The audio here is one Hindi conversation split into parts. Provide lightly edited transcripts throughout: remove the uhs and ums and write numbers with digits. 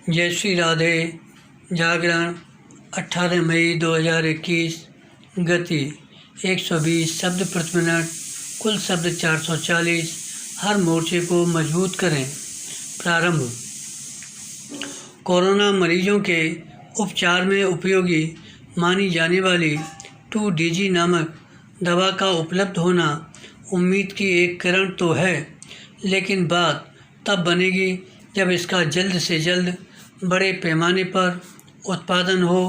जय श्री राधे। जागरण 18 मई 2021। गति 120 शब्द प्रति मिनट, कुल शब्द 440। हर मोर्चे को मजबूत करें। प्रारंभ। कोरोना मरीजों के उपचार में उपयोगी मानी जाने वाली 2DG नामक दवा का उपलब्ध होना उम्मीद की एक किरण तो है, लेकिन बात तब बनेगी जब इसका जल्द से जल्द बड़े पैमाने पर उत्पादन हो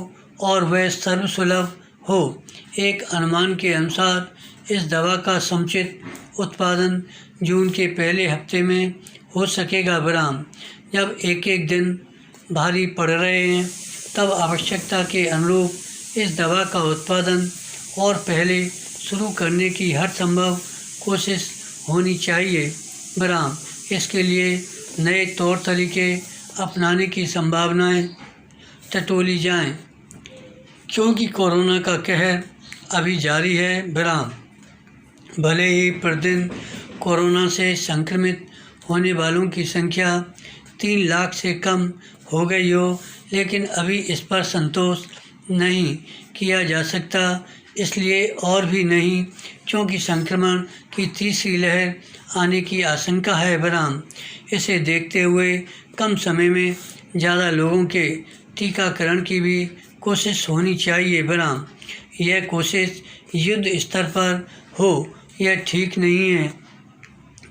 और वह सर्वसुलभ हो। एक अनुमान के अनुसार इस दवा का समुचित उत्पादन जून के पहले हफ्ते में हो सकेगा। विराम। जब एक एक दिन भारी पड़ रहे हैं, तब आवश्यकता के अनुरूप इस दवा का उत्पादन और पहले शुरू करने की हर संभव कोशिश होनी चाहिए। विराम। इसके लिए नए तौर तरीके अपनाने की संभावनाएं टटोली जाएं, क्योंकि कोरोना का कहर अभी जारी है। विराम। भले ही प्रतिदिन कोरोना से संक्रमित होने वालों की संख्या 3 लाख से कम हो गई हो, लेकिन अभी इस पर संतोष नहीं किया जा सकता। इसलिए और भी नहीं, क्योंकि संक्रमण की तीसरी लहर आने की आशंका है। विराम। इसे देखते हुए कम समय में ज़्यादा लोगों के टीकाकरण की भी कोशिश होनी चाहिए। विराम। यह कोशिश युद्ध स्तर पर हो। यह ठीक नहीं है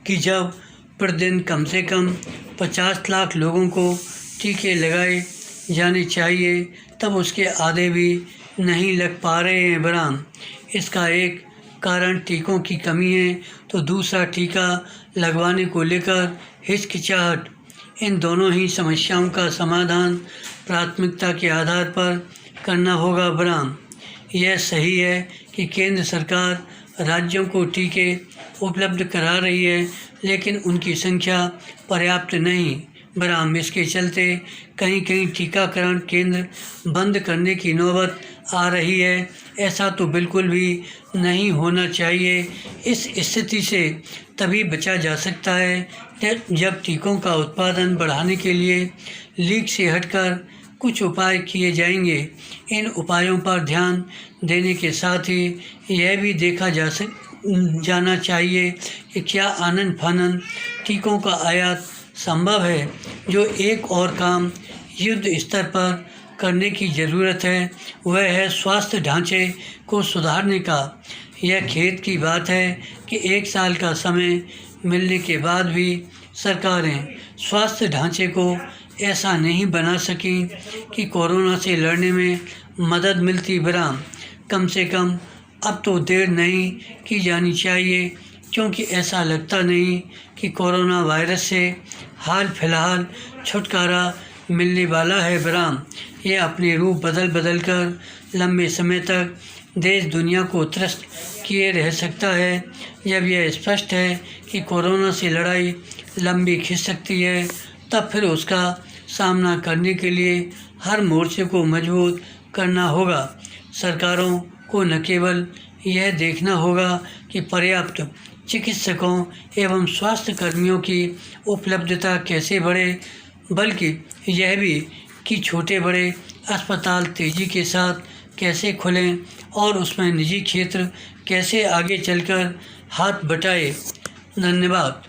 कि जब प्रतिदिन कम से कम 50 लाख लोगों को टीके लगाए जाने चाहिए, तब उसके आधे भी नहीं लग पा रहे हैं। विराम। इसका एक कारण टीकों की कमी है, तो दूसरा टीका लगवाने को लेकर हिचकिचाहट। इन दोनों ही समस्याओं का समाधान प्राथमिकता के आधार पर करना होगा। विराम। यह सही है कि केंद्र सरकार राज्यों को टीके उपलब्ध करा रही है, लेकिन उनकी संख्या पर्याप्त नहीं। विराम। इसके चलते कहीं कहीं टीकाकरण केंद्र बंद करने की नौबत आ रही है। ऐसा तो बिल्कुल भी नहीं होना चाहिए। इस स्थिति से तभी बचा जा सकता है जब टीकों का उत्पादन बढ़ाने के लिए लीक से हटकर कुछ उपाय किए जाएंगे। इन उपायों पर ध्यान देने के साथ ही यह भी देखा जाना चाहिए कि क्या आनन फानन टीकों का आयात संभव है। जो एक और काम युद्ध स्तर पर करने की ज़रूरत है, वह है स्वास्थ्य ढांचे को सुधारने का। यह खेद की बात है कि 1 साल का समय मिलने के बाद भी सरकारें स्वास्थ्य ढांचे को ऐसा नहीं बना सकीं कि कोरोना से लड़ने में मदद मिलती। विराम। कम से कम अब तो देर नहीं की जानी चाहिए, क्योंकि ऐसा लगता नहीं कि कोरोना वायरस से हाल फिलहाल छुटकारा मिलने वाला है। विराम। यह अपने रूप बदल कर लंबे समय तक देश दुनिया को त्रस्त किए रह सकता है। जब यह स्पष्ट है कि कोरोना से लड़ाई लंबी खिंच सकती है, तब फिर उसका सामना करने के लिए हर मोर्चे को मजबूत करना होगा। सरकारों को न केवल यह देखना होगा कि पर्याप्त चिकित्सकों एवं स्वास्थ्य कर्मियों की उपलब्धता कैसे बढ़े, बल्कि यह भी कि छोटे बड़े अस्पताल तेज़ी के साथ कैसे खुलें और उसमें निजी क्षेत्र कैसे आगे चलकर हाथ बटाए। धन्यवाद।